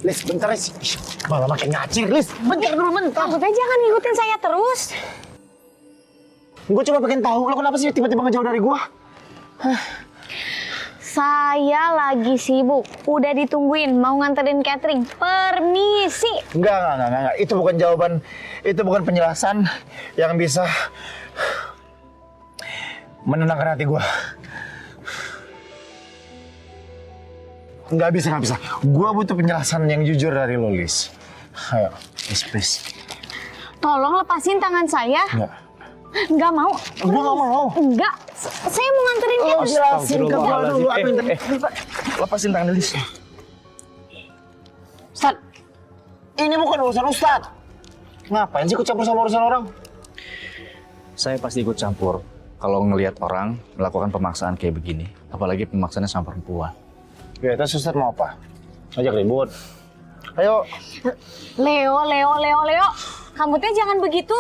Lis, bentar Lis. Malah makin ngacir, Lis. Bentar dulu, bentar. Kamu teh jangan ngikutin saya terus. Gue cuma pengen tahu, lo kenapa sih tiba-tiba ngejauh dari gue? Saya lagi sibuk. Udah ditungguin, mau nganterin catering. Permisi. Enggak. Itu bukan jawaban, itu bukan penjelasan yang bisa menenangkan hati gue. Nggak bisa. Gue butuh penjelasan yang jujur dari lo, Lis. Ayo, please. Tolong lepasin tangan saya. Nggak mau. Gue nggak mau. Enggak. Saya mau nganterin Lo jelasin ke gue dulu apa yang Lepasin tangan Lis. Ustad, ini bukan urusan Ustad. Ngapain sih ikut campur sama urusan orang? Saya pasti ikut campur kalau ngelihat orang melakukan pemaksaan kayak begini. Apalagi pemaksaannya sama perempuan. Ya, terus Ustad mau apa? Ngajak ribut? Ayo. Leo. Kamu teh jangan begitu.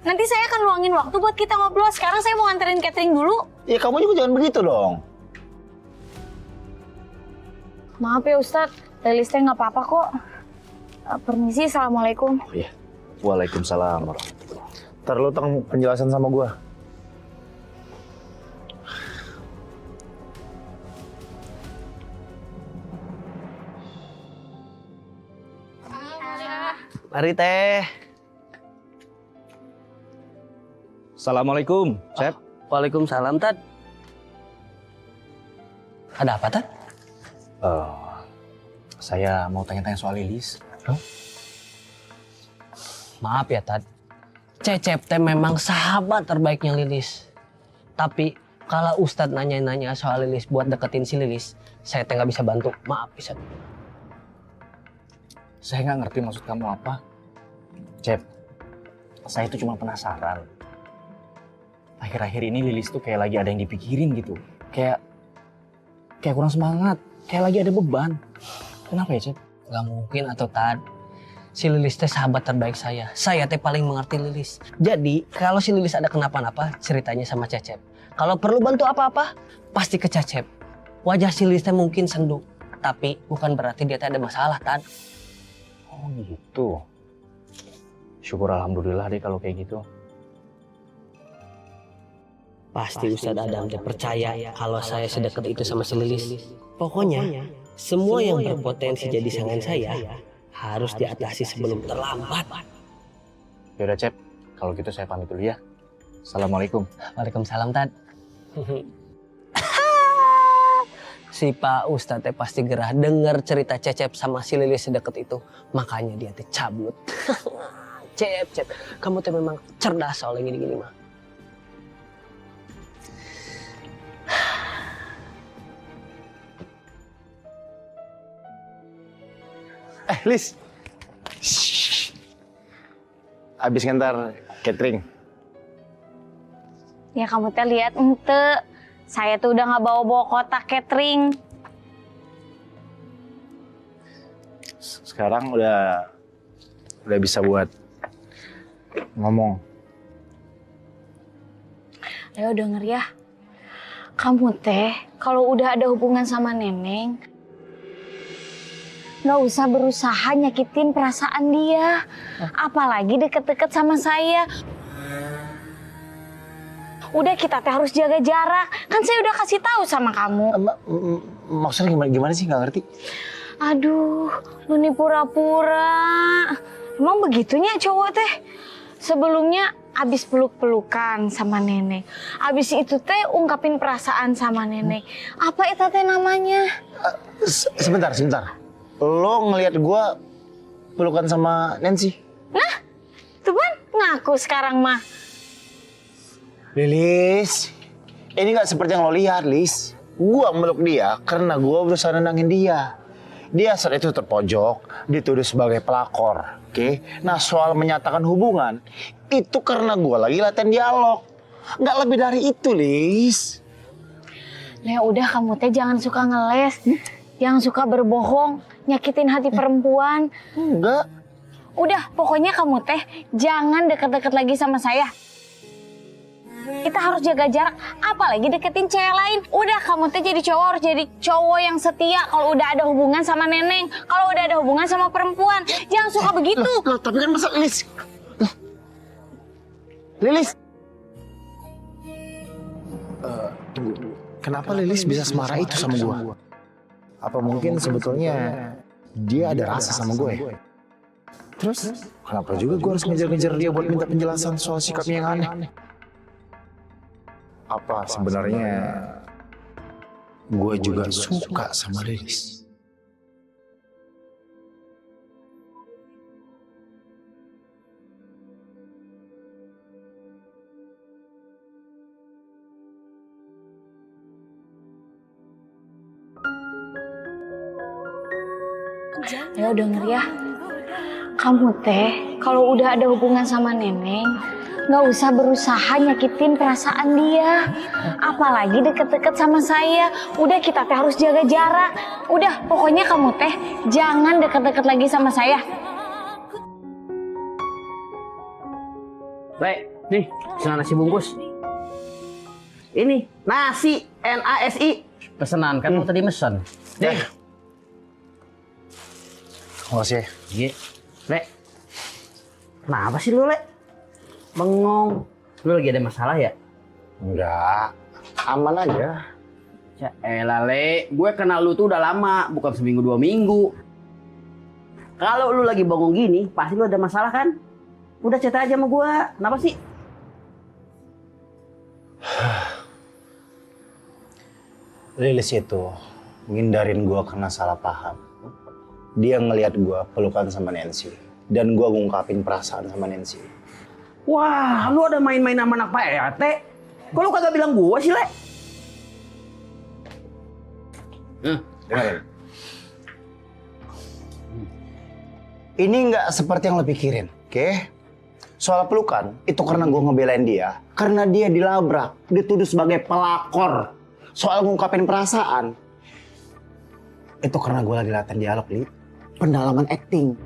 Nanti saya akan luangin waktu buat kita ngobrol. Sekarang saya mau nganterin catering dulu. Ya kamu juga jangan begitu dong. Maaf ya Ustadz, Lilis teh nggak apa-apa kok. Permisi, Assalamualaikum. Oh iya. Waalaikumsalam warahmatullahi. Ntar lu tang penjelasan sama gua. Mari teh. Assalamualaikum, Chef. Waalaikumsalam, Tad. Ada apa, Tad? Saya mau tanya-tanya soal Lilis. Maaf ya, Tad. Cecep teh memang sahabat terbaiknya Lilis. Tapi kalau Ustadz nanya-nanya soal Lilis buat deketin si Lilis, saya teh nggak bisa bantu. Maaf, bisa. Saya nggak ngerti maksud kamu apa. Chef, saya itu cuma penasaran. Akhir-akhir ini Lilis tuh kayak lagi ada yang dipikirin gitu. Kayak kurang semangat. Kayak lagi ada beban. Kenapa ya, Chef? Gak mungkin atau Tad. Si Lilis teh sahabat terbaik saya. Saya teh paling mengerti Lilis. Jadi kalau si Lilis ada kenapa-napa, ceritanya sama Cecep. Kalau perlu bantu apa-apa, pasti ke Cecep. Wajah si Lilis teh mungkin sendu. Tapi bukan berarti dia teh ada masalah, Tad. Oh gitu. Syukur alhamdulillah deh kalau kayak gitu. Pasti Ustadz Adam teh percaya kalau saya sedekat itu sama si Lilis. Pokoknya, semua yang berpotensi jadi sangan saya harus diatasi sebelum terlambat. Yaudah, Chef. Kalau gitu saya pamit dulu ya. Assalamualaikum. Waalaikumsalam, Tad. Si Pak Ustadz teh pasti gerah denger cerita Cecep sama si Lilis sedekat itu. Makanya dia teh cabut. Cep, kamu teh memang cerdas soal yang gini-gini mah. Lis. Abis ngantar catering. Ya kamu teh lihat ente. Saya tuh udah nggak bawa kotak catering. Sekarang udah bisa buat ngomong. Ayo denger ya. Kamu teh kalau udah ada hubungan sama Neneng, nggak usah berusaha nyakitin perasaan dia. Apalagi deket-deket sama saya. Udah kita teh harus jaga jarak. Kan saya udah kasih tahu sama kamu. Maksudnya gimana sih, nggak ngerti? Aduh, lu nih pura-pura. Emang begitunya cowok teh? Sebelumnya abis peluk-pelukan sama nenek. Abis itu teh ungkapin perasaan sama nenek. Apa itu teh namanya? Sebentar. Lo ngelihat gua pelukan sama Nancy? Nah, tuh kan ngaku sekarang mah. Lilis, ini nggak seperti yang lo lihat, Lis. Gua meluk dia karena gua berusaha nenangin dia. Dia saat itu terpojok, dituduh sebagai pelakor. Oke? Nah, soal menyatakan hubungan, itu karena gua lagi latihan dialog. Nggak lebih dari itu, Lis. Ya udah kamu teh jangan suka ngeles. Jangan suka berbohong, nyakitin hati perempuan. Enggak. Udah, pokoknya kamu teh jangan deket-deket lagi sama saya. Kita harus jaga jarak, apalagi deketin cewek lain. Udah, kamu teh jadi cowok harus jadi cowok yang setia kalau udah ada hubungan sama neneng, kalau udah ada hubungan sama perempuan. Jangan suka begitu. Loh, tapi kan masa Lilis? Lilis. Tunggu. Kenapa Lilis bisa semarah itu sama gue? Apa mungkin sebetulnya dia ada rasa sama gue? Terus kenapa juga gue harus ngejar-ngejar dia buat minta penjelasan soal sikapnya yang aneh? Apa sebenarnya gue juga suka sama Lilis? Ya denger ya, kamu teh kalau udah ada hubungan sama neneng, nggak usah berusaha nyakitin perasaan dia, apalagi deket-deket sama saya. Udah, kita teh harus jaga jarak. Udah, pokoknya kamu teh jangan deket-deket lagi sama saya. Baik, nih, pesanan nasi bungkus. Ini nasi NASI. Pesanan kan mau tadi mesen. Deh. Makasih ya. Iya. Le. Kenapa sih lu, Le? Bengong. Lu lagi ada masalah ya? Enggak, aman aja. Ya elah, Le. Gue kenal lu tuh udah lama, bukan seminggu 2 minggu. Kalau lu lagi bengong gini, pasti lu ada masalah kan? Udah cerita aja sama gue. Kenapa sih? Lilis itu ngindarin gue karena salah paham. Dia ngelihat gue pelukan sama Nancy. Dan gue ngungkapin perasaan sama Nancy. Wah, lu ada main-main sama anak Pak RT? Kok lu kagak bilang gue sih, Le? Dengerin. Ini nggak seperti yang lo pikirin, oke? Soal pelukan, itu karena gue ngebelain dia. Karena dia dilabrak, dituduh sebagai pelakor. Soal ngungkapin perasaan, itu karena gue lagi latihan dialog, Li. Pendalaman acting.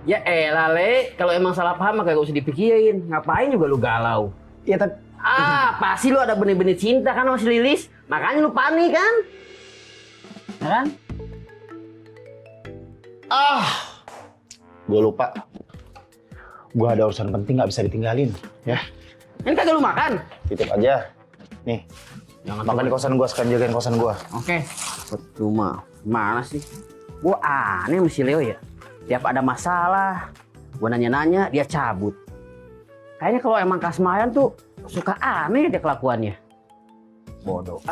Ya elah, Le. Kalau emang salah paham, kagak usah dipikirin. Ngapain juga lu galau? Ya tapi... Pasti lu ada benih-benih cinta kan sama si Lilis. Makanya lu panik kan? Ya kan? Gue lupa. Gue ada urusan penting nggak bisa ditinggalin, ya. Ini kagak lu makan? Titip aja. Nih, Jangan makan di kosan gue, sekarang jagain kosan gue. Oke. Rumah. Mana sih? Gua aneh sama si Leo ya. Tiap ada masalah, gua nanya-nanya, dia cabut. Kayaknya kalau emang kasmayan tuh suka aneh dia kelakuannya. Bodoh.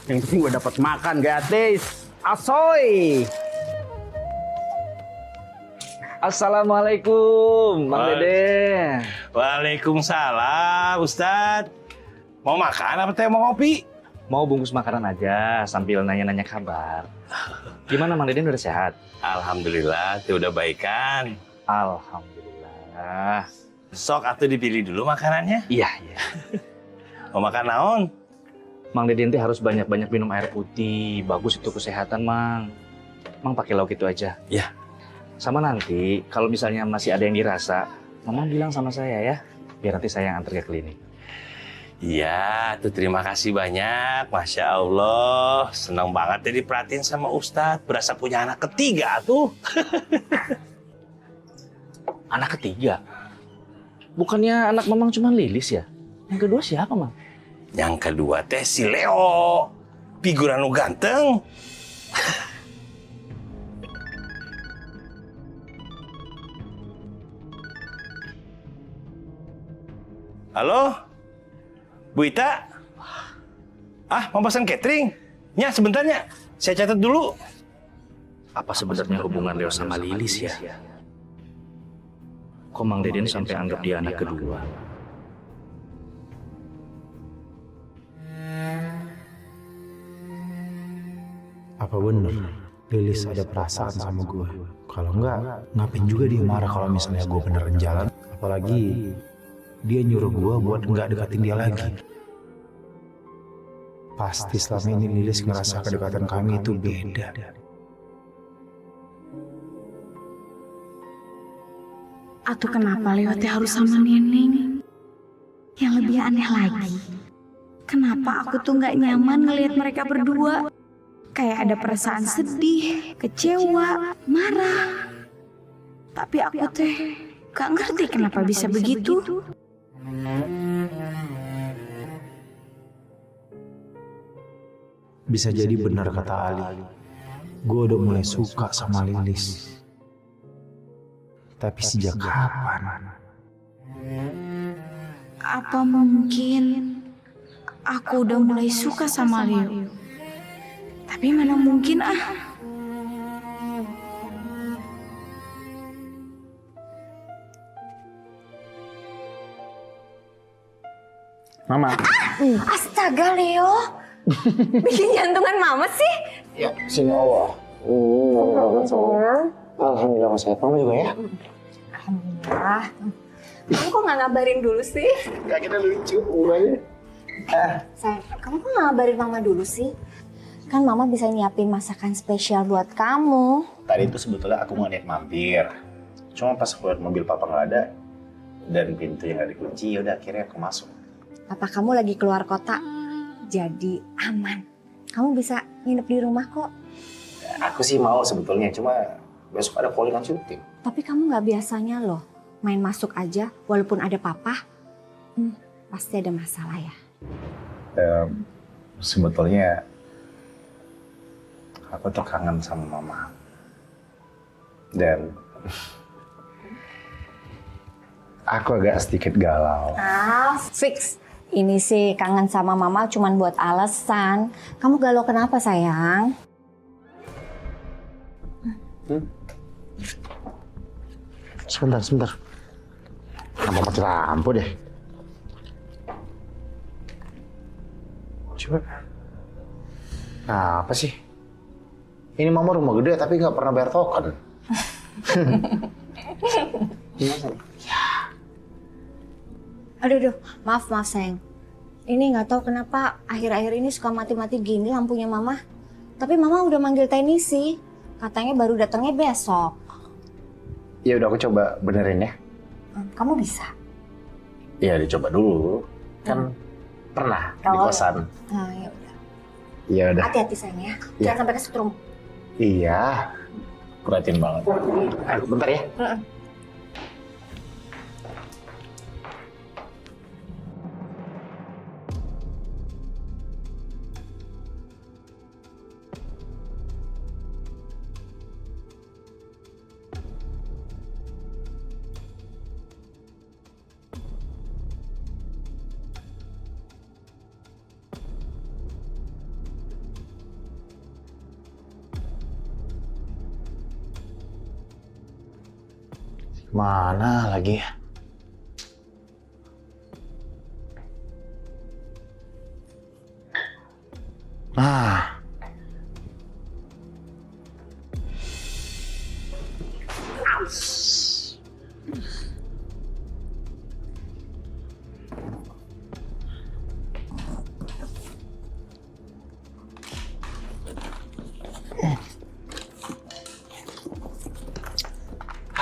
Yang penting gua dapat makan gratis. Asoy. Assalamualaikum, Bang Dede. Waalaikumsalam, Ustadz. Mau makan apa teh mau ngopi? Mau bungkus makanan aja sambil nanya-nanya kabar. Gimana Mang Deden udah sehat? Alhamdulillah, tuh udah baikan. Alhamdulillah. Sok atuh dipilih dulu makanannya. Iya. Mau makan naon? Mang Deden teh harus banyak-banyak minum air putih. Bagus itu kesehatan, Mang. Mang pakai lauk itu aja. Iya. Sama nanti kalau misalnya masih ada yang dirasa, Mama bilang sama saya ya. Biar nanti saya yang antar ke klinik. Iya, tuh terima kasih banyak. Masya Allah, senang banget ya diperhatiin sama Ustadz. Berasa punya anak ketiga tuh. Anak ketiga? Bukannya anak Mamang cuma Lilis ya? Yang kedua siapa, Mang? Yang kedua teh si Leo. Figuran nu ganteng. Halo? Bu Ita? Mau pesan catering? Ya, sebentarnya. Saya catat dulu. Apa sebenarnya hubungan Leo sama Lilis ya? Kok Mang Deden sampai anggap dia anak kedua? Apa bener Lilis ada perasaan sama gue? Kalau enggak, ngapain juga dia marah kalau misalnya gue beneran jalan? Apalagi dia nyuruh gue buat nggak deketin dia lagi. Pasti selama ini Lilis ngerasa kedekatan kami itu beda. Atuh kenapa Leo teh harus sama neneng? Yang lebih aneh lagi, kenapa aku tuh nggak nyaman ngelihat mereka berdua? Kayak ada perasaan sedih, kecewa, marah. Tapi aku teh gak ngerti kenapa bisa begitu. Bisa jadi benar kata Ali. Gue udah mulai suka sama Lilis. Tapi sejak kapan? Apa mungkin aku udah mulai suka sama Leo? Tapi mana mungkin Mama. Astaga Leo, bikin jantungan mama sih. Ya, sini Allah. Alhamdulillah aku sehat. Mama juga ya? Alhamdulillah. Kamu kok nggak ngabarin dulu sih? Gak kita lucu hubungannya. Sayang, kamu kok nggak ngabarin mama dulu sih? Kan mama bisa nyiapin masakan spesial buat kamu. Tadi itu sebetulnya aku mau niat mampir. Cuma pas aku lihat mobil papa nggak ada dan pintu yang nggak dikunci, yaudah akhirnya aku masuk. Apa kamu lagi keluar kota? Jadi aman. Kamu bisa nginep di rumah kok. Aku sih mau sebetulnya, cuma besok ada callingan syuting. Tapi kamu nggak biasanya loh main masuk aja walaupun ada papa. Pasti ada masalah ya. Sebetulnya aku tuh kangen sama mama. Dan aku agak sedikit galau. Fix. Ini sih kangen sama mama cuman buat alasan. Kamu galau kenapa sayang? Sebentar. Kenapa mati lampu deh? Coba. Nah, apa sih? Ini mama rumah gede tapi nggak pernah bayar token. Aduh, maaf sayang. Ini nggak tahu kenapa akhir-akhir ini suka mati-mati gini lampunya mama. Tapi mama udah manggil teknisi. Katanya baru datangnya besok. Ya udah aku coba benerin ya. Kamu bisa? Iya dicoba dulu. Kan pernah di kosan. Nah, ya udah. Iya udah. Hati-hati sayang ya. Iya. Jangan sampai kesetrum. Iya. Perhatiin banget. Ayo, bentar ya. Mana lagi ya? Nah.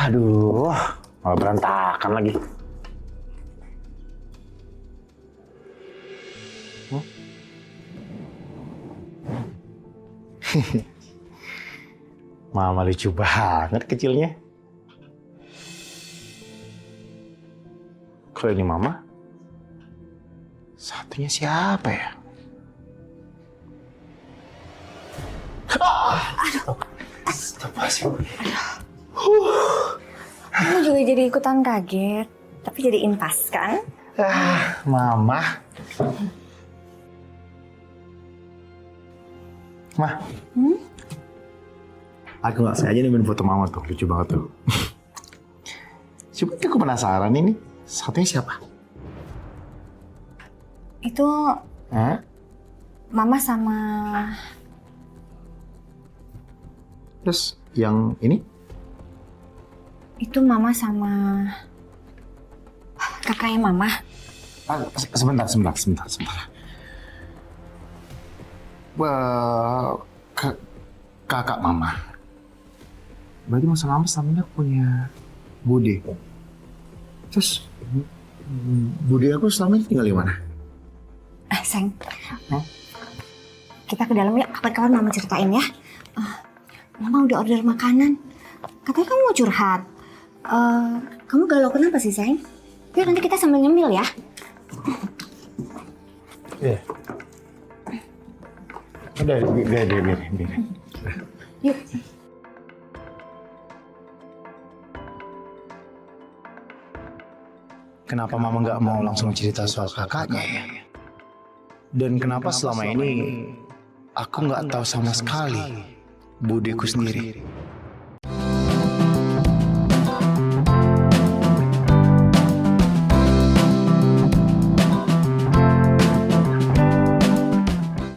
Aduh, malah berantakan lagi. Mama lucu banget kecilnya. Kalau ini mama, satunya siapa ya? Aduh. Kamu juga jadi ikutan kaget. Tapi jadi impas kan? Mama. Mah. Aku nggak sengaja nemuin foto mama tuh, lucu banget tuh. Coba aku penasaran ini, satunya siapa? Itu mama sama... Terus yang ini? Itu mama sama... kakaknya mama. Sebentar. Kakak mama. Berarti masa lama selama ini aku punya bude. Terus Budi aku selama ini tinggal di mana? Sayang, kita ke dalam ya, kapan-kapan mama ceritain ya. Mama udah order makanan. Katanya kamu mau curhat. Kamu galau kenapa sih, sayang? Yuk nanti kita sambil nyemil ya. Iya. Udah, biar. Yuk. Kenapa mama nggak mau langsung cerita soal kakaknya ya? Dan kenapa selama ini aku nggak tahu sama sekali budiku sendiri?